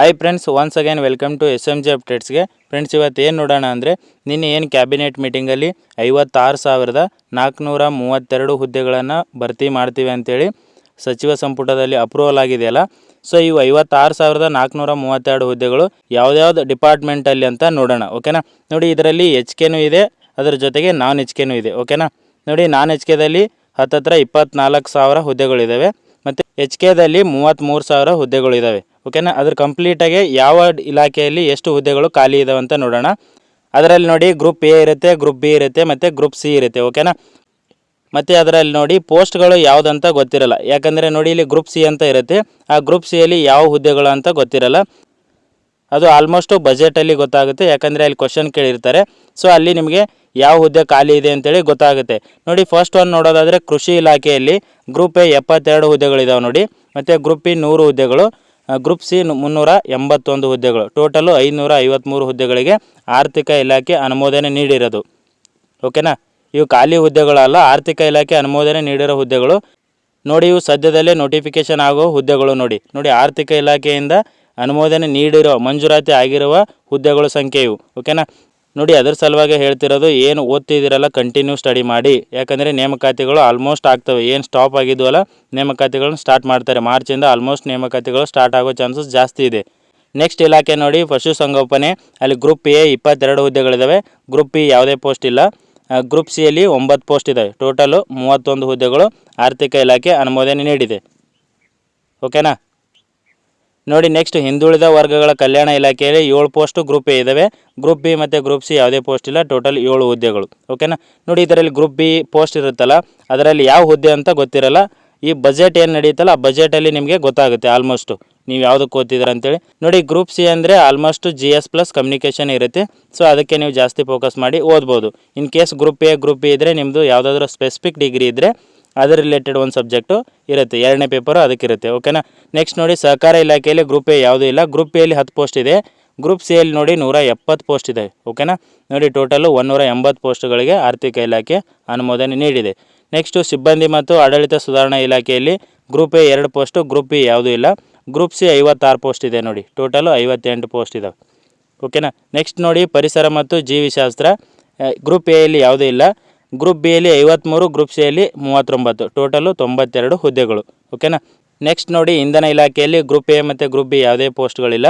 Hi friends, once again welcome to SMG ಅಪ್ಡೇಟ್ಸ್ಗೆ. Friends, ಇವತ್ತು ಏನು ನೋಡೋಣ ಅಂದರೆ, ನಿನ್ನೆ ಏನು ಕ್ಯಾಬಿನೆಟ್ ಮೀಟಿಂಗಲ್ಲಿ 56,432 ಹುದ್ದೆಗಳನ್ನು ಭರ್ತಿ ಮಾಡ್ತೀವಿ ಅಂತೇಳಿ ಸಚಿವ ಸಂಪುಟದಲ್ಲಿ ಅಪ್ರೂವಲ್ ಆಗಿದೆಯಲ್ಲ. ಸೊ ಇವು 56,432 ಹುದ್ದೆಗಳು ಯಾವ್ದಾವ್ದು ಡಿಪಾರ್ಟ್ಮೆಂಟಲ್ಲಿ ಅಂತ ನೋಡೋಣ. ಓಕೆನಾ. ನೋಡಿ, ಇದರಲ್ಲಿ HKನೂ ಇದೆ, ಅದರ ಜೊತೆಗೆ ನಾನ್ HKನೂ ಇದೆ. ಓಕೆನಾ. ನೋಡಿ, ನಾನ್ HKದಲ್ಲಿ ಹತ್ತತ್ರ 24,000 ಹುದ್ದೆಗಳಿದ್ದಾವೆ ಮತ್ತು HKದಲ್ಲಿ 33,000 ಹುದ್ದೆಗಳಿದ್ದಾವೆ. ಓಕೆನಾ. ಅದ್ರ ಕಂಪ್ಲೀಟಾಗಿ ಯಾವ ಇಲಾಖೆಯಲ್ಲಿ ಎಷ್ಟು ಹುದ್ದೆಗಳು ಖಾಲಿ ಇದಾವೆ ಅಂತ ನೋಡೋಣ. ಅದರಲ್ಲಿ ನೋಡಿ, ಗ್ರೂಪ್ A ಇರುತ್ತೆ, ಗ್ರೂಪ್ B ಇರುತ್ತೆ ಮತ್ತು ಗ್ರೂಪ್ C ಇರುತ್ತೆ. ಓಕೆನಾ. ಮತ್ತು ಅದರಲ್ಲಿ ನೋಡಿ ಪೋಸ್ಟ್ಗಳು ಯಾವುದಂತ ಗೊತ್ತಿರಲ್ಲ. ಯಾಕಂದರೆ ನೋಡಿ, ಇಲ್ಲಿ ಗ್ರೂಪ್ C ಅಂತ ಇರುತ್ತೆ. ಆ ಗ್ರೂಪ್ Cಯಲ್ಲಿ ಯಾವ ಹುದ್ದೆಗಳು ಅಂತ ಗೊತ್ತಿರಲ್ಲ. ಅದು ಆಲ್ಮೋಸ್ಟು ಬಜೆಟಲ್ಲಿ ಗೊತ್ತಾಗುತ್ತೆ, ಯಾಕಂದರೆ ಅಲ್ಲಿ ಕ್ವಶನ್ ಕೇಳಿರ್ತಾರೆ. ಸೊ ಅಲ್ಲಿ ನಿಮಗೆ ಯಾವ ಹುದ್ದೆ ಖಾಲಿ ಇದೆ ಅಂತೇಳಿ ಗೊತ್ತಾಗುತ್ತೆ. ನೋಡಿ, ಫಸ್ಟ್ ಒಂದು ನೋಡೋದಾದರೆ ಕೃಷಿ ಇಲಾಖೆಯಲ್ಲಿ ಗ್ರೂಪ್ A 72 ಹುದ್ದೆಗಳಿದಾವೆ ನೋಡಿ. ಮತ್ತು ಗ್ರೂಪ್ B 100 ಹುದ್ದೆಗಳು, ಗ್ರೂಪ್ C 381 ಹುದ್ದೆಗಳು, ಟೋಟಲು 553 ಹುದ್ದೆಗಳಿಗೆ ಆರ್ಥಿಕ ಇಲಾಖೆ ಅನುಮೋದನೆ ನೀಡಿರೋದು. ಓಕೆನಾ. ಇವು ಖಾಲಿ ಹುದ್ದೆಗಳಲ್ಲ, ಆರ್ಥಿಕ ಇಲಾಖೆ ಅನುಮೋದನೆ ನೀಡಿರೋ ಹುದ್ದೆಗಳು. ನೋಡಿ, ಇವು ಸದ್ಯದಲ್ಲೇ ನೋಟಿಫಿಕೇಶನ್ ಆಗೋ ಹುದ್ದೆಗಳು. ನೋಡಿ ಆರ್ಥಿಕ ಇಲಾಖೆಯಿಂದ ಅನುಮೋದನೆ ನೀಡಿರೋ, ಮಂಜೂರಾತಿ ಆಗಿರುವ ಹುದ್ದೆಗಳ ಸಂಖ್ಯೆ ಇವು. ಓಕೆನಾ. ನೋಡಿ, ಅದರ ಸಲುವಾಗಿ ಹೇಳ್ತಿರೋದು, ಏನು ಓದ್ತಿದ್ದೀರಲ್ಲ ಕಂಟಿನ್ಯೂ ಸ್ಟಡಿ ಮಾಡಿ. ಯಾಕಂದರೆ ನೇಮಕಾತಿಗಳು ಆಲ್ಮೋಸ್ಟ್ ಆಗ್ತವೆ. ಏನು ಸ್ಟಾಪ್ ಆಗಿದ್ವಲ್ಲ, ನೇಮಕಾತಿಗಳನ್ನ ಸ್ಟಾರ್ಟ್ ಮಾಡ್ತಾರೆ. ಮಾರ್ಚಿಂದ ಆಲ್ಮೋಸ್ಟ್ ನೇಮಕಾತಿಗಳು ಸ್ಟಾರ್ಟ್ ಆಗೋ ಚಾನ್ಸಸ್ ಜಾಸ್ತಿ ಇದೆ. ನೆಕ್ಸ್ಟ್ ಇಲಾಖೆ ನೋಡಿ, ಪಶುಸಂಗೋಪನೆ. ಅಲ್ಲಿ ಗ್ರೂಪ್ A 22 ಹುದ್ದೆಗಳಿದ್ದಾವೆ, ಗ್ರೂಪ್ B ಯಾವುದೇ ಪೋಸ್ಟ್ ಇಲ್ಲ. ಗ್ರೂಪ್ Cಯಲ್ಲಿ 9 ಪೋಸ್ಟ್ ಇದ್ದಾವೆ, ಟೋಟಲು 31 ಹುದ್ದೆಗಳು ಆರ್ಥಿಕ ಇಲಾಖೆ ಅನುಮೋದನೆ ನೀಡಿದೆ. ಓಕೆನಾ. ನೋಡಿ, ನೆಕ್ಸ್ಟ್ ಹಿಂದುಳಿದ ವರ್ಗಗಳ ಕಲ್ಯಾಣ ಇಲಾಖೆಯಲ್ಲಿ 7 ಪೋಸ್ಟು ಗ್ರೂಪ್ A ಇದ್ದಾವೆ. ಗ್ರೂಪ್ B ಮತ್ತು ಗ್ರೂಪ್ C ಯಾವುದೇ ಪೋಸ್ಟ್ ಇಲ್ಲ, ಟೋಟಲ್ 7 ಹುದ್ದೆಗಳು. ಓಕೆನಾ. ನೋಡಿ, ಇದರಲ್ಲಿ ಗ್ರೂಪ್ B ಪೋಸ್ಟ್ ಇರುತ್ತಲ್ಲ, ಅದರಲ್ಲಿ ಯಾವ ಹುದ್ದೆ ಅಂತ ಗೊತ್ತಿರಲ್ಲ. ಈ ಬಜೆಟ್ ಏನು ನಡೀತಲ್ಲ, ಆ ಬಜೆಟಲ್ಲಿ ನಿಮಗೆ ಗೊತ್ತಾಗುತ್ತೆ ಆಲ್ಮೋಸ್ಟು ನೀವು ಯಾವುದಕ್ಕೆ ಓದ್ತಿದ್ದೀರ ಅಂತೇಳಿ. ನೋಡಿ, ಗ್ರೂಪ್ C ಅಂದರೆ ಆಲ್ಮೋಸ್ಟ್ GS ಪ್ಲಸ್ ಕಮ್ಯುನಿಕೇಷನ್ ಇರುತ್ತೆ. ಸೊ ಅದಕ್ಕೆ ನೀವು ಜಾಸ್ತಿ ಫೋಕಸ್ ಮಾಡಿ ಓದ್ಬೋದು. In case group A group B ಇದ್ದರೆ, ನಿಮ್ಮದು ಯಾವುದಾದ್ರೂ ಸ್ಪೆಸಿಫಿಕ್ ಡಿಗ್ರಿ ಇದ್ದರೆ ಅದರ ರಿಲೇಟೆಡ್ ಒಂದು ಸಬ್ಜೆಕ್ಟು ಇರುತ್ತೆ, 2ನೇ ಪೇಪರು ಅದಕ್ಕಿರುತ್ತೆ. ಓಕೆನಾ. ನೆಕ್ಸ್ಟ್ ನೋಡಿ, ಸಹಕಾರ ಇಲಾಖೆಯಲ್ಲಿ ಗ್ರೂಪ್ A ಯಾವುದೂ ಇಲ್ಲ. ಗ್ರೂಪ್ Aಯಲ್ಲಿ 10 ಪೋಸ್ಟ್ ಇದೆ. ಗ್ರೂಪ್ Cಯಲ್ಲಿ ನೋಡಿ 170 ಪೋಸ್ಟ್ ಇದೆ. ಓಕೆನಾ. ನೋಡಿ, ಟೋಟಲು 180 ಪೋಸ್ಟ್ಗಳಿಗೆ ಆರ್ಥಿಕ ಇಲಾಖೆ ಅನುಮೋದನೆ ನೀಡಿದೆ. ನೆಕ್ಸ್ಟು ಸಿಬ್ಬಂದಿ ಮತ್ತು ಆಡಳಿತ ಸುಧಾರಣಾ ಇಲಾಖೆಯಲ್ಲಿ group A 2 post, group B ಯಾವುದೂ ಇಲ್ಲ. ಗ್ರೂಪ್ C 56 ಪೋಸ್ಟ್ ಇದೆ ನೋಡಿ, ಟೋಟಲು 58 ಪೋಸ್ಟ್ ಇದ್ದಾವೆ. ಓಕೆನಾ. ನೆಕ್ಸ್ಟ್ ನೋಡಿ, ಪರಿಸರ ಮತ್ತು ಜೀವಿಶಾಸ್ತ್ರ. ಗ್ರೂಪ್ Aಯಲ್ಲಿ ಯಾವುದೂ ಇಲ್ಲ. ಗ್ರೂಪ್ Bಯಲ್ಲಿ 53, ಗ್ರೂಪ್ Cಯಲ್ಲಿ 39, ಟೋಟಲು 92 ಹುದ್ದೆಗಳು. ಓಕೆನಾ. ನೆಕ್ಸ್ಟ್ ನೋಡಿ, ಇಂಧನ ಇಲಾಖೆಯಲ್ಲಿ ಗ್ರೂಪ್ A ಮತ್ತು ಗ್ರೂಪ್ B ಯಾವುದೇ ಪೋಸ್ಟ್ಗಳಿಲ್ಲ.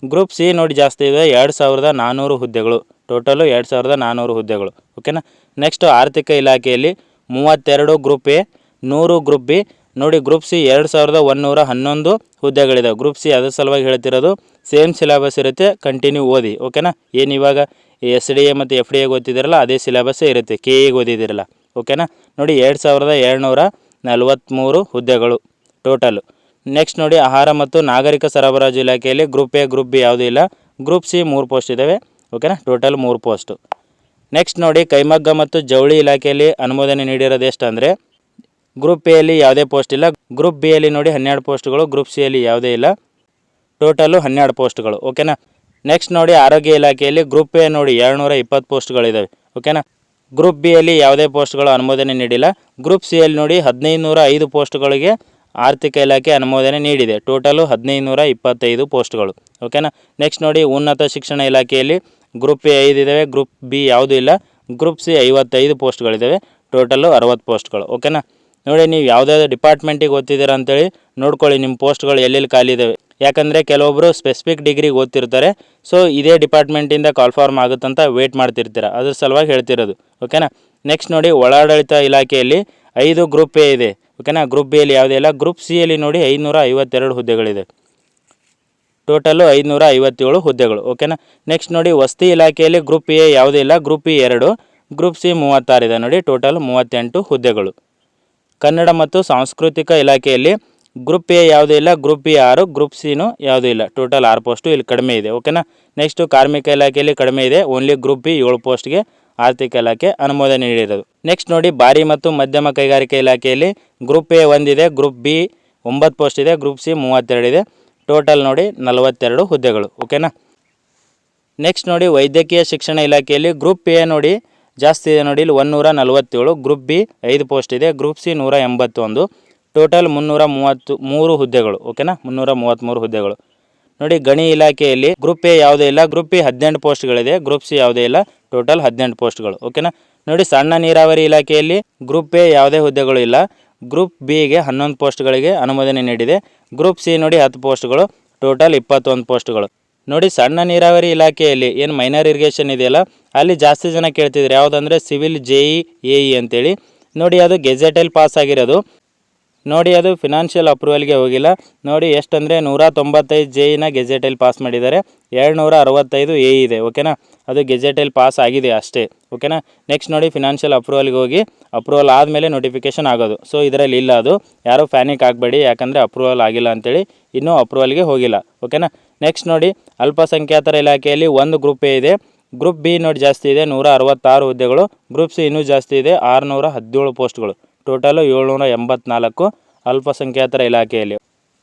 ಗ್ರೂಪ್ C ನೋಡಿ ಜಾಸ್ತಿ ಇದೆ, 2400 ಹುದ್ದೆಗಳು, ಟೋಟಲು 2400 ಹುದ್ದೆಗಳು. ಓಕೆನಾ. ನೆಕ್ಸ್ಟು ಆರ್ಥಿಕ ಇಲಾಖೆಯಲ್ಲಿ 32 ಗ್ರೂಪ್ A, 100 ಗ್ರೂಪ್ B. ನೋಡಿ, ಗ್ರೂಪ್ C 2111 ಹುದ್ದೆಗಳಿದೆ. ಗ್ರೂಪ್ C ಅದ್ರ ಸಲುವಾಗಿ ಹೇಳ್ತಿರೋದು, ಸೇಮ್ ಸಿಲೆಬಸ್ ಇರುತ್ತೆ, ಕಂಟಿನ್ಯೂ ಓದಿ. ಓಕೆನಾ. ಏನು ಇವಾಗ SDA ಮತ್ತು FDA ಓದ್ತಿದ್ದೀರಲ್ಲ, ಅದೇ ಸಿಲೆಬಸ್ಸೇ ಇರುತ್ತೆ, KEಗೆ ಓದಿದ್ದೀರಲ್ಲ. ಓಕೆನಾ. ನೋಡಿ, 2243 ಹುದ್ದೆಗಳು ಟೋಟಲು. ನೆಕ್ಸ್ಟ್ ನೋಡಿ, ಆಹಾರ ಮತ್ತು ನಾಗರಿಕ ಸರಬರಾಜು ಇಲಾಖೆಯಲ್ಲಿ ಗ್ರೂಪ್ A ಗ್ರೂಪ್ B ಯಾವುದೂ ಇಲ್ಲ. ಗ್ರೂಪ್ C 3 ಪೋಸ್ಟ್ ಇದ್ದಾವೆ. ಓಕೆನಾ. Total 3 post. ನೆಕ್ಸ್ಟ್ ನೋಡಿ, ಕೈಮಗ್ಗ ಮತ್ತು ಜವಳಿ ಇಲಾಖೆಯಲ್ಲಿ ಅನುಮೋದನೆ ನೀಡಿರೋದು ಎಷ್ಟು ಅಂದರೆ, ಗ್ರೂಪ್ Aಯಲ್ಲಿ ಯಾವುದೇ ಪೋಸ್ಟ್ ಇಲ್ಲ. ಗ್ರೂಪ್ Bಯಲ್ಲಿ ನೋಡಿ 12 ಪೋಸ್ಟ್ಗಳು, ಗ್ರೂಪ್ Cಯಲ್ಲಿ ಯಾವುದೇ ಇಲ್ಲ, ಟೋಟಲು 12 ಪೋಸ್ಟ್ಗಳು. ಓಕೆನಾ. ನೆಕ್ಸ್ಟ್ ನೋಡಿ, ಆರೋಗ್ಯ ಇಲಾಖೆಯಲ್ಲಿ ಗ್ರೂಪ್ A ನೋಡಿ 220 ಪೋಸ್ಟ್ಗಳಿದ್ದಾವೆ. ಓಕೆನಾ. ಗ್ರೂಪ್ Bಯಲ್ಲಿ ಯಾವುದೇ ಪೋಸ್ಟ್ಗಳು ಅನುಮೋದನೆ ನೀಡಿಲ್ಲ. ಗ್ರೂಪ್ Cಯಲ್ಲಿ ನೋಡಿ 1505 ಪೋಸ್ಟ್ಗಳಿಗೆ ಆರ್ಥಿಕ ಇಲಾಖೆ ಅನುಮೋದನೆ ನೀಡಿದೆ, ಟೋಟಲು 1525 ಪೋಸ್ಟ್ಗಳು. ಓಕೆನಾ. ನೆಕ್ಸ್ಟ್ ನೋಡಿ, ಉನ್ನತ ಶಿಕ್ಷಣ ಇಲಾಖೆಯಲ್ಲಿ ಗ್ರೂಪ್ A 5 ಇದ್ದಾವೆ, ಗ್ರೂಪ್ B ಯಾವುದೂ ಇಲ್ಲ. ಗ್ರೂಪ್ C 55 ಪೋಸ್ಟ್ಗಳಿದ್ದಾವೆ, ಟೋಟಲು 60 ಪೋಸ್ಟ್ಗಳು. ಓಕೆನಾ. ನೋಡಿ, ನೀವು ಯಾವುದಾದ್ರು ಡಿಪಾರ್ಟ್ಮೆಂಟಿಗೆ ಓದ್ತಿದ್ದೀರ ಅಂತೇಳಿ ನೋಡ್ಕೊಳ್ಳಿ, ನಿಮ್ಮ ಪೋಸ್ಟ್ಗಳು ಎಲ್ಲೆಲ್ಲಿ ಖಾಲಿ ಇದ್ದಾವೆ. ಯಾಕಂದರೆ ಕೆಲವೊಬ್ಬರು ಸ್ಪೆಸಿಫಿಕ್ ಡಿಗ್ರಿಗೆ ಓದ್ತಿರ್ತಾರೆ. ಸೊ ಇದೇ ಡಿಪಾರ್ಟ್ಮೆಂಟಿಂದ ಕಾಲ್ ಫಾರ್ಮ್ ಆಗುತ್ತಂತ ವೇಟ್ ಮಾಡ್ತಿರ್ತೀರ, ಅದ್ರ ಸಲುವಾಗಿ ಹೇಳ್ತಿರೋದು. ಓಕೆನಾ. ನೆಕ್ಸ್ಟ್ ನೋಡಿ, ಒಳಾಡಳಿತ ಇಲಾಖೆಯಲ್ಲಿ 5 ಗ್ರೂಪ್ A ಇದೆ. ಓಕೆನಾ. ಗ್ರೂಪ್ Bಯಲ್ಲಿ ಯಾವುದೇ ಇಲ್ಲ. ಗ್ರೂಪ್ Cಯಲ್ಲಿ ನೋಡಿ 552 ಹುದ್ದೆಗಳಿದೆ, ಟೋಟಲು 557 ಹುದ್ದೆಗಳು. ಓಕೆನಾ. ನೆಕ್ಸ್ಟ್ ನೋಡಿ, ವಸತಿ ಇಲಾಖೆಯಲ್ಲಿ ಗ್ರೂಪ್ A ಯಾವುದೇ ಇಲ್ಲ. ಗ್ರೂಪ್ B 2, ಗ್ರೂಪ್ C 36 ಇದೆ ನೋಡಿ, ಟೋಟಲ್ 38 ಹುದ್ದೆಗಳು. ಕನ್ನಡ ಮತ್ತು ಸಾಂಸ್ಕೃತಿಕ ಇಲಾಖೆಯಲ್ಲಿ ಗ್ರೂಪ್ A ಯಾವುದೂ ಇಲ್ಲ. ಗ್ರೂಪ್ B 6, ಗ್ರೂಪ್ Cನೂ ಯಾವುದೂ ಇಲ್ಲ, ಟೋಟಲ್ 6 ಪೋಸ್ಟು ಇಲ್ಲಿ ಕಡಿಮೆ ಇದೆ. ಓಕೆನಾ. ನೆಕ್ಸ್ಟು ಕಾರ್ಮಿಕ ಇಲಾಖೆಯಲ್ಲಿ ಕಡಿಮೆ ಇದೆ, ಓನ್ಲಿ ಗ್ರೂಪ್ B 7 ಪೋಸ್ಟ್ಗೆ ಆರ್ಥಿಕ ಇಲಾಖೆ ಅನುಮೋದನೆ ನೀಡಿರೋದು. ನೆಕ್ಸ್ಟ್ ನೋಡಿ, ಭಾರಿ ಮತ್ತು ಮಧ್ಯಮ ಕೈಗಾರಿಕೆ ಇಲಾಖೆಯಲ್ಲಿ ಗ್ರೂಪ್ A 1 ಇದೆ, ಗ್ರೂಪ್ B 9 ಪೋಸ್ಟ್ ಇದೆ, ಗ್ರೂಪ್ C 32 ಇದೆ, ಟೋಟಲ್ ನೋಡಿ 42 ಹುದ್ದೆಗಳು. ಓಕೆನಾ. ನೆಕ್ಸ್ಟ್ ನೋಡಿ, ವೈದ್ಯಕೀಯ ಶಿಕ್ಷಣ ಇಲಾಖೆಯಲ್ಲಿ ಗ್ರೂಪ್ A ನೋಡಿ ಜಾಸ್ತಿ ಇದೆ ನೋಡಿ, ಇಲ್ಲಿ 147, ಗ್ರೂಪ್ B 5 ಪೋಸ್ಟ್ ಇದೆ, ಗ್ರೂಪ್ C 181, ಟೋಟಲ್ 333 ಹುದ್ದೆಗಳು. ಓಕೆನಾ. 333 ಹುದ್ದೆಗಳು. ನೋಡಿ ಗಣಿ ಇಲಾಖೆಯಲ್ಲಿ ಗ್ರೂಪ್ ಎ ಯಾವುದೇ ಇಲ್ಲ, ಗ್ರೂಪ್ ಬಿ 18 ಪೋಸ್ಟ್ಗಳಿದೆ, ಗ್ರೂಪ್ ಸಿ ಯಾವುದೇ ಇಲ್ಲ, ಟೋಟಲ್ 18 ಪೋಸ್ಟ್ಗಳು. ಓಕೆನಾ. ನೋಡಿ ಸಣ್ಣ ನೀರಾವರಿ ಇಲಾಖೆಯಲ್ಲಿ ಗ್ರೂಪ್ ಎ ಯಾವುದೇ ಹುದ್ದೆಗಳು ಇಲ್ಲ, ಗ್ರೂಪ್ ಬಿಗೆ 11 ಪೋಸ್ಟ್ಗಳಿಗೆ ಅನುಮೋದನೆ ನೀಡಿದೆ, ಗ್ರೂಪ್ ಸಿ ನೋಡಿ 10 ಪೋಸ್ಟ್ಗಳು, ಟೋಟಲ್ 21 ಪೋಸ್ಟ್ಗಳು. ನೋಡಿ ಸಣ್ಣ ನೀರಾವರಿ ಇಲಾಖೆಯಲ್ಲಿ ಏನು ಮೈನರ್ ಇರಿಗೇಷನ್ ಇದೆಯಲ್ಲ, ಅಲ್ಲಿ ಜಾಸ್ತಿ ಜನ ಕೇಳ್ತಿದ್ರು ಯಾವುದಂದರೆ ಸಿವಿಲ್ JE AE ಅಂತೇಳಿ. ನೋಡಿ ಅದು ಗೆಜೆಟಲ್ಲಿ ಪಾಸ್ ಆಗಿರೋದು, ನೋಡಿ ಅದು ಫಿನಾನ್ಷಿಯಲ್ ಅಪ್ರೂವಲ್ಗೆ ಹೋಗಿಲ್ಲ. ನೋಡಿ ಎಷ್ಟಂದರೆ 195 JEನ ಗೆಜೆಟಲ್ಲಿ ಪಾಸ್ ಮಾಡಿದ್ದಾರೆ, 265 AE ಇದೆ. ಓಕೆನಾ, ಅದು ಗೆಜೆಟಲ್ಲಿ ಪಾಸ್ ಆಗಿದೆ ಅಷ್ಟೇ. ಓಕೆನಾ. ನೆಕ್ಸ್ಟ್ ನೋಡಿ ಫಿನಾನ್ಷಿಯಲ್ ಅಪ್ರೂವಲ್ಗೆ ಹೋಗಿ ಅಪ್ರೂವಲ್ ಆದಮೇಲೆ ನೋಟಿಫಿಕೇಷನ್ ಆಗೋದು. ಸೊ ಇದರಲ್ಲಿ ಇಲ್ಲ, ಅದು ಯಾರೂ ಪ್ಯಾನಿಕ್ ಆಗಬೇಡಿ, ಯಾಕಂದರೆ ಅಪ್ರೂವಲ್ ಆಗಿಲ್ಲ ಅಂತೇಳಿ ಇನ್ನೂ ಅಪ್ರೂವಲ್ಗೆ ಹೋಗಿಲ್ಲ. ಓಕೆನಾ. ನೆಕ್ಸ್ಟ್ ನೋಡಿ ಅಲ್ಪಸಂಖ್ಯಾತರ ಇಲಾಖೆಯಲ್ಲಿ ಒಂದು ಗ್ರೂಪ್ ಎ ಇದೆ, ಗ್ರೂಪ್ ಬಿ ನೋಡಿ ಜಾಸ್ತಿ ಇದೆ 166 ಹುದ್ದೆಗಳು, ಗ್ರೂಪ್ ಸಿ ಇನ್ನೂ ಜಾಸ್ತಿ ಇದೆ 617 ಪೋಸ್ಟ್ಗಳು, ಟೋಟಲು 784 ಅಲ್ಪಸಂಖ್ಯಾತರ ಇಲಾಖೆಯಲ್ಲಿ.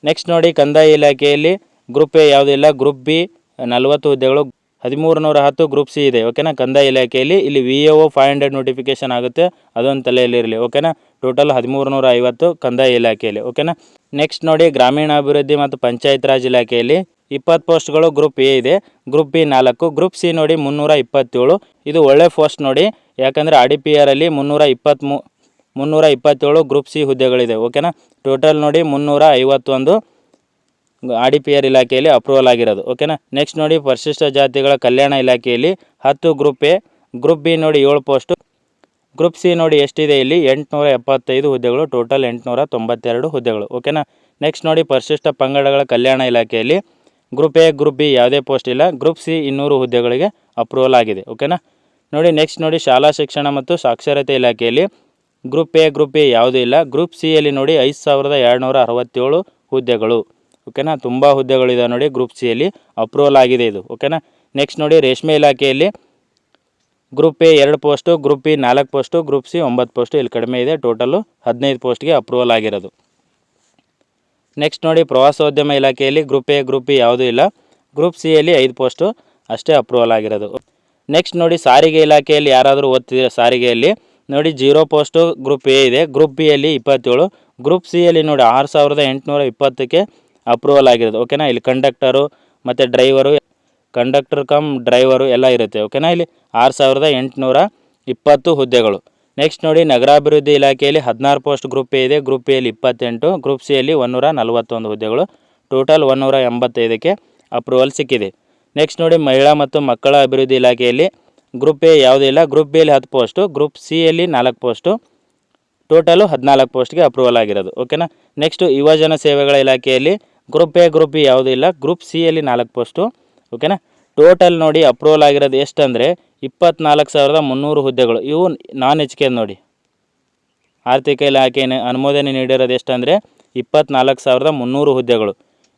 ನೆಕ್ಸ್ಟ್ ನೋಡಿ ಕಂದಾಯ ಇಲಾಖೆಯಲ್ಲಿ ಗ್ರೂಪ್ ಎ ಯಾವುದಿಲ್ಲ, ಗ್ರೂಪ್ ಬಿ 40 ಹುದ್ದೆಗಳು, 1310 ಗ್ರೂಪ್ ಸಿ ಇದೆ. ಓಕೆನಾ. ಕಂದಾಯ ಇಲಾಖೆಯಲ್ಲಿ ಇಲ್ಲಿ VAO 500 ನೋಟಿಫಿಕೇಶನ್ ಆಗುತ್ತೆ, ಅದೊಂದು ತಲೆಯಲ್ಲಿರಲಿ. ಓಕೆನಾ. ಟೋಟಲ್ 1350 ಕಂದಾಯ ಇಲಾಖೆಯಲ್ಲಿ. ಓಕೆನಾ. ನೆಕ್ಸ್ಟ್ ನೋಡಿ ಗ್ರಾಮೀಣಾಭಿವೃದ್ಧಿ ಮತ್ತು ಪಂಚಾಯತ್ ರಾಜ್ ಇಲಾಖೆಯಲ್ಲಿ 20 ಪೋಸ್ಟ್ಗಳು ಗ್ರೂಪ್ ಎ ಇದೆ, ಗ್ರೂಪ್ ಬಿ 4, ಗ್ರೂಪ್ ಸಿ ನೋಡಿ 327. ಇದು ಒಳ್ಳೆ ಪೋಸ್ಟ್ ನೋಡಿ, ಯಾಕಂದರೆ RDPR ಅಲ್ಲಿ 327 ಗ್ರೂಪ್ ಸಿ ಹುದ್ದೆಗಳಿದೆ. ಓಕೆನಾ. ಟೋಟಲ್ ನೋಡಿ 351 RDPR ಇಲಾಖೆಯಲ್ಲಿ ಅಪ್ರೂವಲ್ ಆಗಿರೋದು. ಓಕೆನಾ. ನೆಕ್ಸ್ಟ್ ನೋಡಿ ಪರಿಶಿಷ್ಟ ಜಾತಿಗಳ ಕಲ್ಯಾಣ ಇಲಾಖೆಯಲ್ಲಿ 10 ಗ್ರೂಪ್ ಎ, ಗ್ರೂಪ್ ಬಿ ನೋಡಿ 7 ಪೋಸ್ಟು, ಗ್ರೂಪ್ ಸಿ ನೋಡಿ ಎಷ್ಟಿದೆ ಇಲ್ಲಿ 875 ಹುದ್ದೆಗಳು, ಟೋಟಲ್ 892 ಹುದ್ದೆಗಳು. ಓಕೆನಾ. ನೆಕ್ಸ್ಟ್ ನೋಡಿ ಪರಿಶಿಷ್ಟ ಪಂಗಡಗಳ ಕಲ್ಯಾಣ ಇಲಾಖೆಯಲ್ಲಿ ಗ್ರೂಪ್ ಎ ಗ್ರೂಪ್ ಬಿ ಯಾವುದೇ ಪೋಸ್ಟ್ ಇಲ್ಲ, ಗ್ರೂಪ್ ಸಿ 200 ಹುದ್ದೆಗಳಿಗೆ ಅಪ್ರೂವಲ್ ಆಗಿದೆ. ಓಕೆನಾ. ನೋಡಿ ನೆಕ್ಸ್ಟ್ ನೋಡಿ ಶಾಲಾ ಶಿಕ್ಷಣ ಮತ್ತು ಸಾಕ್ಷರತೆ ಇಲಾಖೆಯಲ್ಲಿ ಗ್ರೂಪ್ ಎ ಗ್ರೂಪ್ ಬಿ ಯಾವುದೂ ಇಲ್ಲ, ಗ್ರೂಪ್ ಸಿಯಲ್ಲಿ ನೋಡಿ 5267 ಹುದ್ದೆಗಳು. ಓಕೆನಾ. ತುಂಬ ಹುದ್ದೆಗಳಿದೆ ನೋಡಿ ಗ್ರೂಪ್ ಸಿಯಲ್ಲಿ, ಅಪ್ರೂವಲ್ ಆಗಿದೆ ಇದು. ಓಕೆನಾ. ನೆಕ್ಸ್ಟ್ ನೋಡಿ ರೇಷ್ಮೆ ಇಲಾಖೆಯಲ್ಲಿ group A 2 post, group B 4 post, group C 9 post, ಇಲ್ಲಿ ಕಡಿಮೆ ಇದೆ, ಟೋಟಲು 15 ಪೋಸ್ಟ್ಗೆ ಅಪ್ರೂವಲ್ ಆಗಿರೋದು. ನೆಕ್ಸ್ಟ್ ನೋಡಿ ಪ್ರವಾಸೋದ್ಯಮ ಇಲಾಖೆಯಲ್ಲಿ ಗ್ರೂಪ್ ಎ ಗ್ರೂಪ್ ಬಿ ಯಾವುದೂ ಇಲ್ಲ, ಗ್ರೂಪ್ ಸಿಯಲ್ಲಿ 5 ಪೋಸ್ಟು ಅಷ್ಟೇ ಅಪ್ರೂವಲ್ ಆಗಿರೋದು. ನೆಕ್ಸ್ಟ್ ನೋಡಿ ಸಾರಿಗೆ ಇಲಾಖೆಯಲ್ಲಿ ಯಾರಾದರೂ ಓದ್ತಿದ್ರೆ ಸಾರಿಗೆಯಲ್ಲಿ ನೋಡಿ 0 ಪೋಸ್ಟು ಗ್ರೂಪ್ ಎ ಇದೆ, ಗ್ರೂಪ್ ಬಿಯಲ್ಲಿ 27, ಗ್ರೂಪ್ ಸಿಯಲ್ಲಿ ನೋಡಿ 6820ಕ್ಕೆ ಅಪ್ರೂವಲ್ ಆಗಿರೋದು. ಓಕೆನಾ. ಇಲ್ಲಿ ಕಂಡಕ್ಟರು ಮತ್ತು ಡ್ರೈವರು, ಕಂಡಕ್ಟರ್ ಕಮ್ ಡ್ರೈವರು ಎಲ್ಲ ಇರುತ್ತೆ. ಓಕೆನಾ. ಇಲ್ಲಿ 6820 ಹುದ್ದೆಗಳು. ನೆಕ್ಸ್ಟ್ ನೋಡಿ ನಗರಾಭಿವೃದ್ಧಿ ಇಲಾಖೆಯಲ್ಲಿ 16 ಪೋಸ್ಟ್ ಗ್ರೂಪ್ ಎ ಇದೆ, ಗ್ರೂಪ್ ಎಲ್ಲಿ 28, ಗ್ರೂಪ್ ಸಿಯಲ್ಲಿ 141 ಹುದ್ದೆಗಳು, ಟೋಟಲ್ 185ಕ್ಕೆ ಅಪ್ರೂವಲ್ ಸಿಕ್ಕಿದೆ. ನೆಕ್ಸ್ಟ್ ನೋಡಿ ಮಹಿಳಾ ಮತ್ತು ಮಕ್ಕಳ ಅಭಿವೃದ್ಧಿ ಇಲಾಖೆಯಲ್ಲಿ ಗ್ರೂಪ್ ಎ ಯಾವುದೂ ಇಲ್ಲ, ಗ್ರೂಪ್ ಬಿಯಲ್ಲಿ 10 ಪೋಸ್ಟು, ಗ್ರೂಪ್ ಸಿಯಲ್ಲಿ 4 ಪೋಸ್ಟು, ಟೋಟಲು 14 ಪೋಸ್ಟ್ಗೆ ಅಪ್ರೂವಲ್ ಆಗಿರೋದು. ಓಕೆನಾ. ನೆಕ್ಸ್ಟು ಯುವಜನ ಸೇವೆಗಳ ಇಲಾಖೆಯಲ್ಲಿ ಗ್ರೂಪ್ ಎ ಗ್ರೂಪ್ ಬಿ ಯಾವುದೂ ಇಲ್ಲ, ಗ್ರೂಪ್ ಸಿಯಲ್ಲಿ 4 ಪೋಸ್ಟು. ಓಕೆನಾ. ಟೋಟಲ್ ನೋಡಿ ಅಪ್ರೂವಲ್ ಆಗಿರೋದು ಎಷ್ಟಂದರೆ 24,300 ಹುದ್ದೆಗಳು. ಇವು ನಾನ್ HK ನೋಡಿ, ಆರ್ಥಿಕ ಇಲಾಖೆ ಅನುಮೋದನೆ ನೀಡಿರೋದು ಎಷ್ಟಂದರೆ 24,300 ಹುದ್ದೆಗಳು.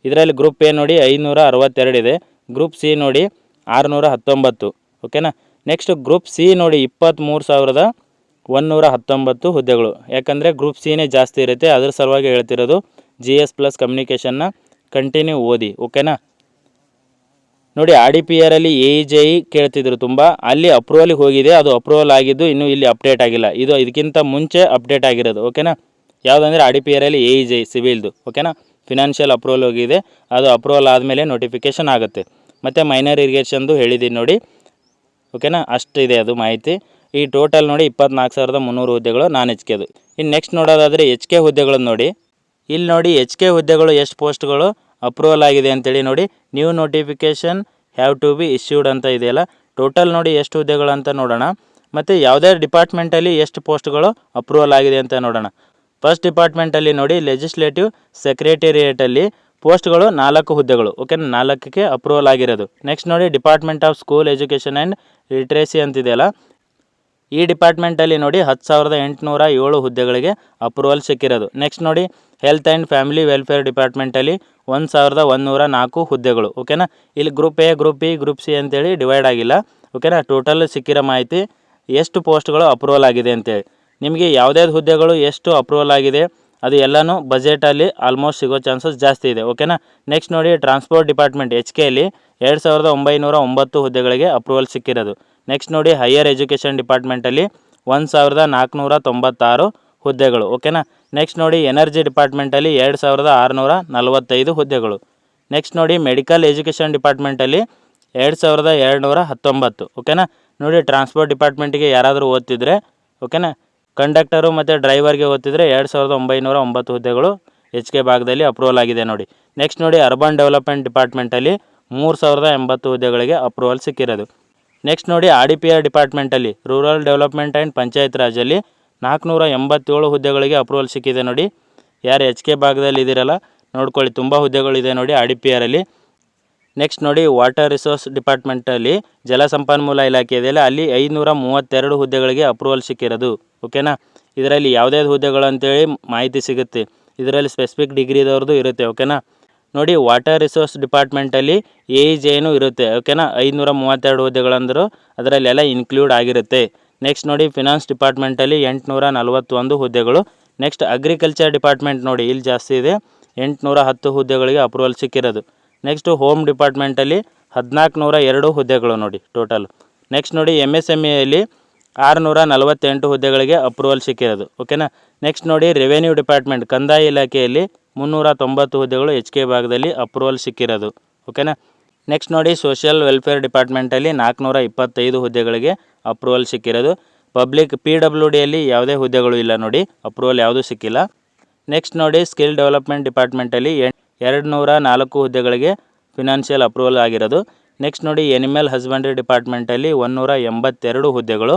ಇದರಲ್ಲಿ ಗ್ರೂಪ್ ಎ ನೋಡಿ 562 ಇದೆ, ಗ್ರೂಪ್ ಸಿ ನೋಡಿ 619. ಓಕೆನಾ. ನೆಕ್ಸ್ಟ್ ಗ್ರೂಪ್ ಸಿ ನೋಡಿ 23,119 ಹುದ್ದೆಗಳು. ಯಾಕಂದರೆ ಗ್ರೂಪ್ ಸಿನೇ ಜಾಸ್ತಿ ಇರುತ್ತೆ, ಅದ್ರ ಸಲುವಾಗಿ ಹೇಳ್ತಿರೋದು. GS+ ಕಮ್ಯುನಿಕೇಷನ್ನ ಕಂಟಿನ್ಯೂ ಓದಿ. ಓಕೆನಾ. ನೋಡಿ RDPR ಅಲ್ಲಿ AE ಕೇಳ್ತಿದ್ರು ತುಂಬ, ಅಲ್ಲಿ ಅಪ್ರೂವಲಿಗೆ ಹೋಗಿದೆ, ಅದು ಅಪ್ರೂವಲ್ ಆಗಿದ್ದು ಇನ್ನೂ ಇಲ್ಲಿ ಅಪ್ಡೇಟ್ ಆಗಿಲ್ಲ, ಇದು ಇದಕ್ಕಿಂತ ಮುಂಚೆ ಅಪ್ಡೇಟ್ ಆಗಿರೋದು. ಓಕೆನಾ. ಯಾವುದಂದರೆ RDPR ಅಲ್ಲಿ AE ಸಿವಿಲ್ದು. ಓಕೆನಾ. ಫಿನಾನ್ಷಿಯಲ್ ಅಪ್ರೂವಲ್ ಹೋಗಿದೆ, ಅದು ಅಪ್ರೂವಲ್ ಆದಮೇಲೆ ನೋಟಿಫಿಕೇಷನ್ ಆಗುತ್ತೆ. ಮತ್ತು ಮೈನರ್ ಇರಿಗೇಷನ್ದು ಹೇಳಿದ್ದೀನಿ ನೋಡಿ. ಓಕೆನಾ. ಅಷ್ಟಿದೆ ಅದು ಮಾಹಿತಿ. ಈ ಟೋಟಲ್ ನೋಡಿ 24,300 ಹುದ್ದೆಗಳು ನಾನ್ HKದು. ಇನ್ನು ನೆಕ್ಸ್ಟ್ ನೋಡೋದಾದರೆ HK ಹುದ್ದೆಗಳನ್ನು ನೋಡಿ. ಇಲ್ಲಿ ನೋಡಿ HK ಹುದ್ದೆಗಳು ಎಷ್ಟು ಪೋಸ್ಟ್ಗಳು ಅಪ್ರೂವಲ್ ಆಗಿದೆ ಅಂತೇಳಿ ನೋಡಿ. New notification have to be issued ಅಂತ ಇದೆಯಲ್ಲ, ಟೋಟಲ್ ನೋಡಿ ಎಷ್ಟು ಹುದ್ದೆಗಳು ಅಂತ ನೋಡೋಣ. ಮತ್ತು ಯಾವುದೇ ಡಿಪಾರ್ಟ್ಮೆಂಟಲ್ಲಿ ಎಷ್ಟು ಪೋಸ್ಟ್ಗಳು ಅಪ್ರೂವಲ್ ಆಗಿದೆ ಅಂತ ನೋಡೋಣ. ಫಸ್ಟ್ ಡಿಪಾರ್ಟ್ಮೆಂಟಲ್ಲಿ ನೋಡಿ ಲೆಜಿಸ್ಲೇಟಿವ್ ಸೆಕ್ರೆಟೇರಿಯೇಟಲ್ಲಿ ಪೋಸ್ಟ್ಗಳು 4 ಹುದ್ದೆಗಳು. ಓಕೆ, 4ಕ್ಕೆ ಅಪ್ರೂವಲ್ ಆಗಿರೋದು. ನೆಕ್ಸ್ಟ್ ನೋಡಿ department of school education and literacy ಅಂತಿದೆಯಲ್ಲ, ಈ ಡಿಪಾರ್ಟ್ಮೆಂಟಲ್ಲಿ ನೋಡಿ 10,807 ಹುದ್ದೆಗಳಿಗೆ ಅಪ್ರೂವಲ್ ಸಿಕ್ಕಿರೋದು. ನೆಕ್ಸ್ಟ್ ನೋಡಿ ಹೆಲ್ತ್ ಆ್ಯಂಡ್ ಫ್ಯಾಮಿಲಿ ವೆಲ್ಫೇರ್ ಡಿಪಾರ್ಟ್ಮೆಂಟಲ್ಲಿ 1,104 ಹುದ್ದೆಗಳು. ಓಕೆನಾ. ಇಲ್ಲಿ group A, group B, group C ಅಂತೇಳಿ ಡಿವೈಡ್ ಆಗಿಲ್ಲ. ಓಕೆನಾ. ಟೋಟಲ್ ಸಿಕ್ಕಿರೋ ಮಾಹಿತಿ ಎಷ್ಟು ಪೋಸ್ಟ್ಗಳು ಅಪ್ರೂವಲ್ ಆಗಿದೆ ಅಂತೇಳಿ. ನಿಮಗೆ ಯಾವುದ್ಯಾವ್ದು ಹುದ್ದೆಗಳು ಎಷ್ಟು ಅಪ್ರೂವಲ್ ಆಗಿದೆ ಅದು ಎಲ್ಲನೂ ಬಜೆಟಲ್ಲಿ ಆಲ್ಮೋಸ್ಟ್ ಸಿಗೋ ಚಾನ್ಸಸ್ ಜಾಸ್ತಿ ಇದೆ. ಓಕೆನಾ. ನೆಕ್ಸ್ಟ್ ನೋಡಿ ಟ್ರಾನ್ಸ್ಪೋರ್ಟ್ ಡಿಪಾರ್ಟ್ಮೆಂಟ್ HKಯಲ್ಲಿ 2,909 ಹುದ್ದೆಗಳಿಗೆ ಅಪ್ರೂವಲ್ ಸಿಕ್ಕಿರೋದು. ನೆಕ್ಸ್ಟ್ ನೋಡಿ ಹೈಯರ್ ಎಜುಕೇಷನ್ ಡಿಪಾರ್ಟ್ಮೆಂಟಲ್ಲಿ 1,496 ಹುದ್ದೆಗಳು. ಓಕೆನಾ. ನೆಕ್ಸ್ಟ್ ನೋಡಿ ಎನರ್ಜಿ ಡಿಪಾರ್ಟ್ಮೆಂಟಲ್ಲಿ 2,645 ಹುದ್ದೆಗಳು. ನೆಕ್ಸ್ಟ್ ನೋಡಿ ಮೆಡಿಕಲ್ ಎಜುಕೇಷನ್ ಡಿಪಾರ್ಟ್ಮೆಂಟಲ್ಲಿ 2219. ಓಕೆನಾ. ನೋಡಿ ಟ್ರಾನ್ಸ್ಪೋರ್ಟ್ ಡಿಪಾರ್ಟ್ಮೆಂಟಿಗೆ ಯಾರಾದರೂ ಓದ್ತಿದ್ರೆ ಓಕೆನಾ, ಕಂಡಕ್ಟರು ಮತ್ತು ಡ್ರೈವರ್ಗೆ ಓದ್ತಿದ್ರೆ 2909 ಹುದ್ದೆಗಳು HK ಭಾಗದಲ್ಲಿ ಅಪ್ರೂವಲ್ ಆಗಿದೆ ನೋಡಿ. ನೆಕ್ಸ್ಟ್ ನೋಡಿ ಅರ್ಬನ್ ಡೆವಲಪ್ಮೆಂಟ್ ಡಿಪಾರ್ಟ್ಮೆಂಟಲ್ಲಿ 3080 ಹುದ್ದೆಗಳಿಗೆ ಅಪ್ರೂವಲ್ ಸಿಕ್ಕಿರೋದು. ನೆಕ್ಸ್ಟ್ ನೋಡಿ RDPR ಡಿಪಾರ್ಟ್ಮೆಂಟಲ್ಲಿ ರೂರಲ್ ಡೆವಲಪ್ಮೆಂಟ್ ಆ್ಯಂಡ್ ಪಂಚಾಯತ್ ರಾಜಲ್ಲಿ 487 ಹುದ್ದೆಗಳಿಗೆ ಅಪ್ರೂವಲ್ ಸಿಕ್ಕಿದೆ ನೋಡಿ. ಯಾರು HK ಭಾಗದಲ್ಲಿ ಇದ್ದೀರಲ್ಲ ನೋಡ್ಕೊಳ್ಳಿ, ತುಂಬ ಹುದ್ದೆಗಳಿದೆ ನೋಡಿ RDPRಲ್ಲಿ. ನೆಕ್ಸ್ಟ್ ನೋಡಿ ವಾಟರ್ ರಿಸೋರ್ಸ್ ಡಿಪಾರ್ಟ್ಮೆಂಟಲ್ಲಿ ಜಲಸಂಪನ್ಮೂಲ ಇಲಾಖೆ ಇದೆಯಲ್ಲ, ಅಲ್ಲಿ 532 ಹುದ್ದೆಗಳಿಗೆ ಅಪ್ರೂವಲ್ ಸಿಕ್ಕಿರೋದು. ಓಕೆನಾ. ಇದರಲ್ಲಿ ಯಾವುದೇ ಹುದ್ದೆಗಳು ಅಂತೇಳಿ ಮಾಹಿತಿ ಸಿಗುತ್ತೆ. ಇದರಲ್ಲಿ ಸ್ಪೆಸಿಫಿಕ್ ಡಿಗ್ರಿದವ್ರದ್ದು ಇರುತ್ತೆ. ಓಕೆನಾ. ನೋಡಿ ವಾಟರ್ ರಿಸೋರ್ಸ್ ಡಿಪಾರ್ಟ್ಮೆಂಟಲ್ಲಿ AEJನೂ ಇರುತ್ತೆ. ಓಕೆನಾ. 532 ಹುದ್ದೆಗಳಂದರೂ ಅದರಲ್ಲೆಲ್ಲ ಇನ್ಕ್ಲೂಡ್ ಆಗಿರುತ್ತೆ. ನೆಕ್ಸ್ಟ್ ನೋಡಿ ಫಿನಾನ್ಸ್ ಡಿಪಾರ್ಟ್ಮೆಂಟಲ್ಲಿ 841 ಹುದ್ದೆಗಳು. ನೆಕ್ಸ್ಟ್ ಅಗ್ರಿಕಲ್ಚರ್ ಡಿಪಾರ್ಟ್ಮೆಂಟ್ ನೋಡಿ ಇಲ್ಲಿ ಜಾಸ್ತಿ ಇದೆ, 810 ಹುದ್ದೆಗಳಿಗೆ ಅಪ್ರೂವಲ್ ಸಿಕ್ಕಿರೋದು. ನೆಕ್ಸ್ಟು ಹೋಮ್ ಡಿಪಾರ್ಟ್ಮೆಂಟಲ್ಲಿ 1402 ಹುದ್ದೆಗಳು ನೋಡಿ ಟೋಟಲ್. ನೆಕ್ಸ್ಟ್ ನೋಡಿ MSMEಯಲ್ಲಿ 648 ಹುದ್ದೆಗಳಿಗೆ ಅಪ್ರೂವಲ್ ಸಿಕ್ಕಿರೋದು. ಓಕೆನಾ. ನೆಕ್ಸ್ಟ್ ನೋಡಿ ರೆವೆನ್ಯೂ ಡಿಪಾರ್ಟ್ಮೆಂಟ್ ಕಂದಾಯ ಇಲಾಖೆಯಲ್ಲಿ 390 ಹುದ್ದೆಗಳು HK ಭಾಗದಲ್ಲಿ ಅಪ್ರೂವಲ್ ಸಿಕ್ಕಿರೋದು. ಓಕೆನಾ. ನೆಕ್ಸ್ಟ್ ನೋಡಿ ಸೋಷಿಯಲ್ ವೆಲ್ಫೇರ್ ಡಿಪಾರ್ಟ್ಮೆಂಟಲ್ಲಿ 425 ಹುದ್ದೆಗಳಿಗೆ ಅಪ್ರೂವಲ್ ಸಿಕ್ಕಿರೋದು. ಪಬ್ಲಿಕ್ PWDಯಲ್ಲಿ ಯಾವುದೇ ಹುದ್ದೆಗಳು ಇಲ್ಲ ನೋಡಿ, ಅಪ್ರೂವಲ್ ಯಾವುದೂ ಸಿಕ್ಕಿಲ್ಲ. ನೆಕ್ಸ್ಟ್ ನೋಡಿ ಸ್ಕಿಲ್ ಡೆವಲಪ್ಮೆಂಟ್ ಡಿಪಾರ್ಟ್ಮೆಂಟಲ್ಲಿ 204 ಹುದ್ದೆಗಳಿಗೆ ಫಿನಾನ್ಷಿಯಲ್ ಅಪ್ರೂವಲ್ ಆಗಿರೋದು. ನೆಕ್ಸ್ಟ್ ನೋಡಿ ಎನಿಮಲ್ ಹಸ್ಬೆಂಡ್ರಿ ಡಿಪಾರ್ಟ್ಮೆಂಟಲ್ಲಿ 182 ಹುದ್ದೆಗಳು.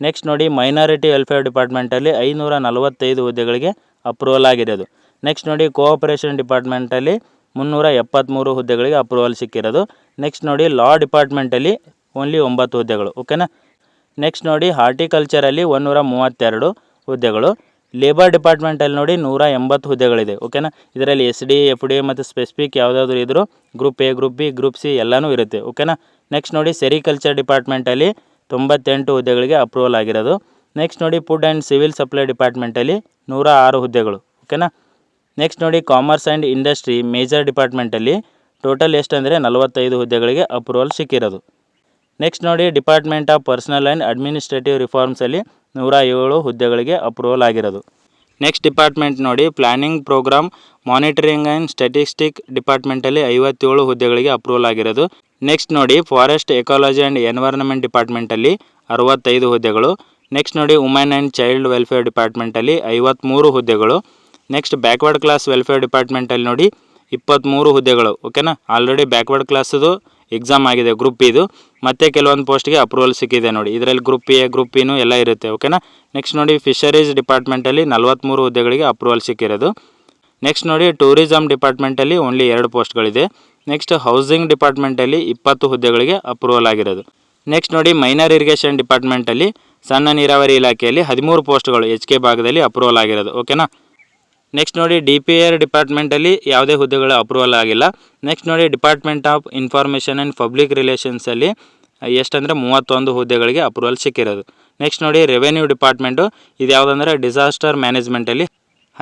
ನೆಕ್ಸ್ಟ್ ನೋಡಿ ಮೈನಾರಿಟಿ ವೆಲ್ಫೇರ್ ಡಿಪಾರ್ಟ್ಮೆಂಟಲ್ಲಿ 545 ಹುದ್ದೆಗಳಿಗೆ ಅಪ್ರೂವಲ್ ಆಗಿರೋದು. ನೆಕ್ಸ್ಟ್ ನೋಡಿ ಕೋಆಪರೇಷನ್ ಡಿಪಾರ್ಟ್ಮೆಂಟಲ್ಲಿ 373 ಹುದ್ದೆಗಳಿಗೆ ಅಪ್ರೂವಲ್ ಸಿಕ್ಕಿರೋದು. ನೆಕ್ಸ್ಟ್ ನೋಡಿ ಲಾ ಡಿಪಾರ್ಟ್ಮೆಂಟಲ್ಲಿ ಓನ್ಲಿ 9 ಹುದ್ದೆಗಳು. ಓಕೆನಾ. ನೆಕ್ಸ್ಟ್ ನೋಡಿ ಹಾರ್ಟಿಕಲ್ಚರಲ್ಲಿ 132 ಹುದ್ದೆಗಳು. ಲೇಬರ್ ಡಿಪಾರ್ಟ್ಮೆಂಟಲ್ಲಿ ನೋಡಿ 180 ಹುದ್ದೆಗಳಿದೆ. ಓಕೆನಾ. ಇದರಲ್ಲಿ SD, FD ಮತ್ತು ಸ್ಪೆಸಿಫಿಕ್ ಯಾವುದಾದ್ರೂ ಇದ್ದರೂ group A, group B, group C ಎಲ್ಲನೂ ಇರುತ್ತೆ. ಓಕೆನಾ. ನೆಕ್ಸ್ಟ್ ನೋಡಿ ಸೆರಿಕಲ್ಚರ್ ಡಿಪಾರ್ಟ್ಮೆಂಟಲ್ಲಿ 98 ಹುದ್ದೆಗಳಿಗೆ ಅಪ್ರೂವಲ್ ಆಗಿರೋದು. ನೆಕ್ಸ್ಟ್ ನೋಡಿ ಫುಡ್ ಆ್ಯಂಡ್ ಸಿವಿಲ್ ಸಪ್ಲೈ ಡಿಪಾರ್ಟ್ಮೆಂಟಲ್ಲಿ 106 ಹುದ್ದೆಗಳು. ಓಕೆನಾ. ನೆಕ್ಸ್ಟ್ ನೋಡಿ ಕಾಮರ್ಸ್ ಆ್ಯಂಡ್ ಇಂಡಸ್ಟ್ರಿ ಮೇಜರ್ ಡಿಪಾರ್ಟ್ಮೆಂಟಲ್ಲಿ ಟೋಟಲ್ ಎಷ್ಟಂದರೆ 45 ಹುದ್ದೆಗಳಿಗೆ ಅಪ್ರೂವಲ್ ಸಿಕ್ಕಿರೋದು. ನೆಕ್ಸ್ಟ್ ನೋಡಿ department of personnel and administrative ರಿಫಾರ್ಮ್ಸಲ್ಲಿ 107 ಹುದ್ದೆಗಳಿಗೆ ಅಪ್ರೂವಲ್ ಆಗಿರೋದು. ನೆಕ್ಸ್ಟ್ ಡಿಪಾರ್ಟ್ಮೆಂಟ್ ನೋಡಿ planning programme monitoring and statistic ಡಿಪಾರ್ಟ್ಮೆಂಟಲ್ಲಿ 57 ಹುದ್ದೆಗಳಿಗೆ ಅಪ್ರೂವಲ್ ಆಗಿರೋದು. ನೆಕ್ಸ್ಟ್ ನೋಡಿ ಫಾರೆಸ್ಟ್ ಎಕಾಲಜಿ ಆ್ಯಂಡ್ ಎನ್ವೈರ್ನ್ಮೆಂಟ್ ಡಿಪಾರ್ಟ್ಮೆಂಟಲ್ಲಿ 65 ಹುದ್ದೆಗಳು. ನೆಕ್ಸ್ಟ್ ನೋಡಿ ವುಮೆನ್ ಆ್ಯಂಡ್ ಚೈಲ್ಡ್ ವೆಲ್ಫೇರ್ ಡಿಪಾರ್ಟ್ಮೆಂಟಲ್ಲಿ 53 ಹುದ್ದೆಗಳು. ನೆಕ್ಸ್ಟ್ ಬ್ಯಾಕ್ವರ್ಡ್ ಕ್ಲಾಸ್ ವೆಲ್ಫೇರ್ ಡಿಪಾರ್ಟ್ಮೆಂಟಲ್ಲಿ ನೋಡಿ 23 ಹುದ್ದೆಗಳು. ಓಕೆನಾ. ಆಲ್ರೆಡಿ ಬ್ಯಾಕ್ವರ್ಡ್ ಕ್ಲಾಸದು ಎಕ್ಸಾಮ್ ಆಗಿದೆ ಗ್ರೂಪ್ ಇದು, ಮತ್ತೆ ಕೆಲವೊಂದು ಪೋಸ್ಟ್ಗೆ ಅಪ್ರೂವಲ್ ಸಿಕ್ಕಿದೆ ನೋಡಿ. ಇದರಲ್ಲಿ ಗ್ರೂಪ್ A, ಗ್ರೂಪ್ P ಎಲ್ಲ ಇರುತ್ತೆ. ಓಕೆನಾ. ನೆಕ್ಸ್ಟ್ ನೋಡಿ ಫಿಶರೀಸ್ ಡಿಪಾರ್ಟ್ಮೆಂಟಲ್ಲಿ 43 ಹುದ್ದೆಗಳಿಗೆ ಅಪ್ರೂವಲ್ ಸಿಕ್ಕಿರೋದು. ನೆಕ್ಸ್ಟ್ ನೋಡಿ ಟೂರಿಸಮ್ ಡಿಪಾರ್ಟ್ಮೆಂಟಲ್ಲಿ ಓನ್ಲಿ 2 ಪೋಸ್ಟ್ಗಳಿದೆ. ನೆಕ್ಸ್ಟ್ ಹೌಸಿಂಗ್ ಡಿಪಾರ್ಟ್ಮೆಂಟಲ್ಲಿ 20 ಹುದ್ದೆಗಳಿಗೆ ಅಪ್ರೂವಲ್ ಆಗಿರೋದು. ನೆಕ್ಸ್ಟ್ ನೋಡಿ ಮೈನರ್ ಇರಿಗೇಷನ್ ಡಿಪಾರ್ಟ್ಮೆಂಟಲ್ಲಿ ಸಣ್ಣ ನೀರಾವರಿ ಇಲಾಖೆಯಲ್ಲಿ 13 ಪೋಸ್ಟ್ಗಳು HK ಭಾಗದಲ್ಲಿ ಅಪ್ರೂವಲ್ ಆಗಿರೋದು. ಓಕೆನಾ. ನೆಕ್ಸ್ಟ್ ನೋಡಿ DPR ಡಿಪಾರ್ಟ್ಮೆಂಟಲ್ಲಿ ಯಾವುದೇ ಹುದ್ದೆಗಳು ಅಪ್ರೂವಲ್ ಆಗಿಲ್ಲ. ನೆಕ್ಸ್ಟ್ ನೋಡಿ department of information and public ರಿಲೇಷನ್ಸಲ್ಲಿ ಎಷ್ಟಂದರೆ 31 ಹುದ್ದೆಗಳಿಗೆ ಅಪ್ರೂವಲ್ ಸಿಕ್ಕಿರೋದು. ನೆಕ್ಸ್ಟ್ ನೋಡಿ ರೆವೆನ್ಯೂ ಡಿಪಾರ್ಟ್ಮೆಂಟು ಇದು ಯಾವುದಂದ್ರೆ ಡಿಸಾಸ್ಟರ್ ಮ್ಯಾನೇಜ್ಮೆಂಟಲ್ಲಿ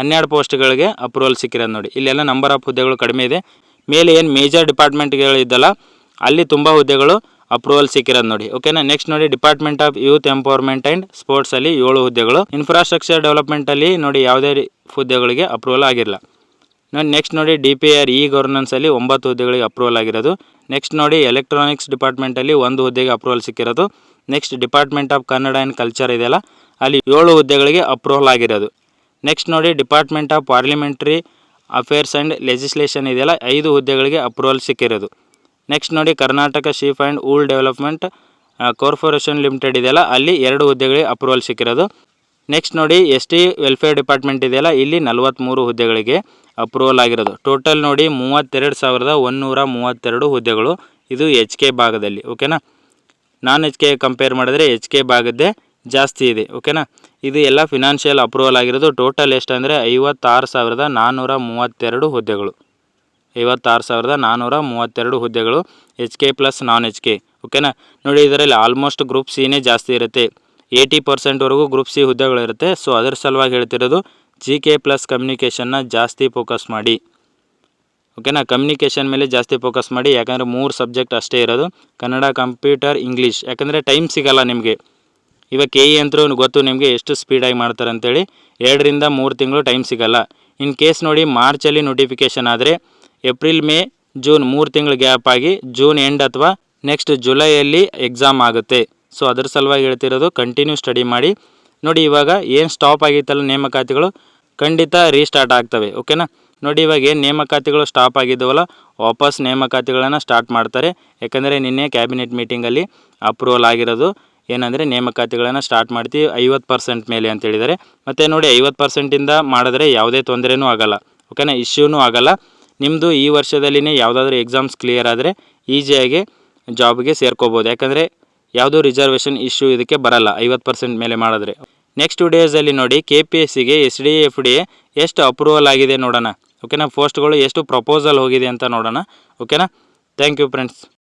12 ಪೋಸ್ಟ್ಗಳಿಗೆ ಅಪ್ರೂವಲ್ ಸಿಕ್ಕಿರೋದು ನೋಡಿ. ಇಲ್ಲೆಲ್ಲ ನಂಬರ್ ಆಫ್ ಹುದ್ದೆಗಳು ಕಡಿಮೆ ಇದೆ. ಮೇಲೆ ಏನು ಮೇಜರ್ ಡಿಪಾರ್ಟ್ಮೆಂಟ್ಗಳಿದ್ದಲ್ಲ ಅಲ್ಲಿ ತುಂಬ ಹುದ್ದೆಗಳು ಅಪ್ರೂವಲ್ ಸಿಕ್ಕಿರೋದು ನೋಡಿ. ಓಕೆನಾ. ನೆಕ್ಸ್ಟ್ ನೋಡಿ department of youth empowerment and ಸ್ಪೋರ್ಟ್ಸಲ್ಲಿ 7 ಹುದ್ದೆಗಳು. ಇನ್ಫ್ರಾಸ್ಟ್ರಕ್ಚರ್ ಡೆವಲಪ್ಮೆಂಟಲ್ಲಿ ನೋಡಿ ಯಾವುದೇ ಹುದ್ದೆಗಳಿಗೆ ಅಪ್ರೂವಲ್ ಆಗಿರಲ್ಲ ನೋಡಿ. ನೆಕ್ಸ್ಟ್ ನೋಡಿ DPR ಗವರ್ನೆನ್ಸಲ್ಲಿ 9 ಹುದ್ದೆಗಳಿಗೆ ಅಪ್ರೂವಲ್ ಆಗಿರೋದು. ನೆಕ್ಸ್ಟ್ ನೋಡಿ ಎಲೆಕ್ಟ್ರಾನಿಕ್ಸ್ ಡಿಪಾರ್ಟ್ಮೆಂಟಲ್ಲಿ 1 ಹುದ್ದೆಗೆ ಅಪ್ರೂವಲ್ ಸಿಕ್ಕಿರೋದು. Next department of Kannada and culture ಇದೆಯಲ್ಲ ಅಲ್ಲಿ 7 ಹುದ್ದೆಗಳಿಗೆ ಅಪ್ರೂವಲ್ ಆಗಿರೋದು. ನೆಕ್ಸ್ಟ್ ನೋಡಿ department of parliamentary affairs and legislation ಇದೆಯಲ್ಲ 5 ಹುದ್ದೆಗಳಿಗೆ ಅಪ್ರೂವಲ್ ಸಿಕ್ಕಿರೋದು. ನೆಕ್ಸ್ಟ್ ನೋಡಿ Karnataka sheep and wool development corporation limited ಇದೆಯಲ್ಲ ಅಲ್ಲಿ 2 ಹುದ್ದೆಗಳಿಗೆ ಅಪ್ರೂವಲ್ ಸಿಕ್ಕಿರೋದು. ನೆಕ್ಸ್ಟ್ ನೋಡಿ ST ವೆಲ್ಫೇರ್ ಡಿಪಾರ್ಟ್ಮೆಂಟ್ ಇದೆಯಲ್ಲ ಇಲ್ಲಿ 43 ಹುದ್ದೆಗಳಿಗೆ ಅಪ್ರೂವಲ್ ಆಗಿರೋದು. ಟೋಟಲ್ ನೋಡಿ 32,132 ಹುದ್ದೆಗಳು ಇದು HK ಭಾಗದಲ್ಲಿ. ಓಕೆನಾ. ನಾನ್ HK ಕಂಪೇರ್ ಮಾಡಿದ್ರೆ HK ಭಾಗದ್ದೇ ಜಾಸ್ತಿ ಇದೆ. ಓಕೆನಾ. ಇದು ಎಲ್ಲ ಫಿನಾನ್ಷಿಯಲ್ ಅಪ್ರೂವಲ್ ಆಗಿರೋದು. ಟೋಟಲ್ ಎಷ್ಟಂದರೆ 56,432 ಹುದ್ದೆಗಳು. 56,432 ಹುದ್ದೆಗಳು HK ಪ್ಲಸ್ ನಾನ್ HK. ಓಕೆನಾ. ನೋಡಿ ಇದರಲ್ಲಿ ಆಲ್ಮೋಸ್ಟ್ ಗ್ರೂಪ್ Cನೇ ಜಾಸ್ತಿ ಇರುತ್ತೆ. 80% ಗ್ರೂಪ್ C ಹುದ್ದೆಗಳಿರುತ್ತೆ. ಸೊ ಅದರ ಸಲುವಾಗಿ ಹೇಳ್ತಿರೋದು GK ಪ್ಲಸ್ ಕಮ್ಯುನಿಕೇಷನ್ನ ಜಾಸ್ತಿ ಫೋಕಸ್ ಮಾಡಿ. ಓಕೆನಾ. ಕಮ್ಯುನಿಕೇಷನ್ ಮೇಲೆ ಜಾಸ್ತಿ ಫೋಕಸ್ ಮಾಡಿ. ಯಾಕಂದರೆ 3 ಸಬ್ಜೆಕ್ಟ್ ಅಷ್ಟೇ ಇರೋದು, ಕನ್ನಡ, ಕಂಪ್ಯೂಟರ್, ಇಂಗ್ಲೀಷ್. ಯಾಕಂದರೆ ಟೈಮ್ ಸಿಗೋಲ್ಲ ನಿಮಗೆ. ಇವಾಗ KE ಅಂತೂ ಗೊತ್ತು ನಿಮಗೆ ಎಷ್ಟು ಸ್ಪೀಡಾಗಿ ಮಾಡ್ತಾರೆ ಅಂತೇಳಿ. 2 ರಿಂದ 3 ತಿಂಗಳು ಟೈಮ್ ಸಿಗೋಲ್ಲ. ಇನ್ ಕೇಸ್ ನೋಡಿ ಮಾರ್ಚಲ್ಲಿ ನೋಟಿಫಿಕೇಷನ್ ಆದರೆ ಏಪ್ರಿಲ್, ಮೇ, ಜೂನ್ 3 ತಿಂಗಳು ಗ್ಯಾಪ್ ಆಗಿ ಜೂನ್ ಎಂಡ್ ಅಥವಾ ನೆಕ್ಸ್ಟ್ ಜುಲೈಯಲ್ಲಿ ಎಕ್ಸಾಮ್ ಆಗುತ್ತೆ. ಸೊ ಅದ್ರ ಸಲುವಾಗಿ ಹೇಳ್ತಿರೋದು, ಕಂಟಿನ್ಯೂ ಸ್ಟಡಿ ಮಾಡಿ. ನೋಡಿ ಇವಾಗ ಏನು ಸ್ಟಾಪ್ ಆಗಿತ್ತಲ್ಲ ನೇಮಕಾತಿಗಳು, ಖಂಡಿತ ರೀಸ್ಟಾರ್ಟ್ ಆಗ್ತವೆ. ಓಕೆನಾ. ನೋಡಿ ಇವಾಗ ಏನು ನೇಮಕಾತಿಗಳು ಸ್ಟಾಪ್ ಆಗಿದ್ದವಲ್ಲ, ವಾಪಸ್ ನೇಮಕಾತಿಗಳನ್ನು ಸ್ಟಾರ್ಟ್ ಮಾಡ್ತಾರೆ. ಯಾಕಂದರೆ ನಿನ್ನೆ ಕ್ಯಾಬಿನೆಟ್ ಮೀಟಿಂಗಲ್ಲಿ ಅಪ್ರೂವಲ್ ಆಗಿರೋದು ಏನಂದರೆ ನೇಮಕಾತಿಗಳನ್ನು ಸ್ಟಾರ್ಟ್ ಮಾಡ್ತೀವಿ 50% ಮೇಲೆ ಅಂತ ಹೇಳಿದ್ದಾರೆ. ಮತ್ತು ನೋಡಿ 50%ಇಂದ ಮಾಡಿದ್ರೆ ಯಾವುದೇ ತೊಂದರೆನೂ ಆಗಲ್ಲ. ಓಕೆನಾ, ಇಶ್ಯೂನೂ ಆಗಲ್ಲ. ನಿಮ್ಮದು ಈ ವರ್ಷದಲ್ಲಿನೇ ಯಾವುದಾದ್ರೂ ಎಕ್ಸಾಮ್ಸ್ ಕ್ಲಿಯರ್ ಆದರೆ ಈಸಿಯಾಗಿ ಜಾಬ್ಗೆ ಸೇರ್ಕೋಬೋದು. ಯಾಕಂದರೆ ಯಾವುದೂ ರಿಸರ್ವೇಷನ್ ಇಶ್ಯೂ ಇದಕ್ಕೆ ಬರಲ್ಲ 50% ಮೇಲೆ ಮಾಡಿದ್ರೆ. ನೆಕ್ಸ್ಟ್ ಡೇಸಲ್ಲಿ ನೋಡಿ KPSCಗೆ SDA FDA ಎಷ್ಟು ಅಪ್ರೂವಲ್ ಆಗಿದೆ ನೋಡೋಣ. ಓಕೆನಾ, ಪೋಸ್ಟ್ಗಳು ಎಷ್ಟು ಪ್ರಪೋಸಲ್ ಹೋಗಿದೆ ಅಂತ ನೋಡೋಣ. ಓಕೆನಾ. Thank you friends.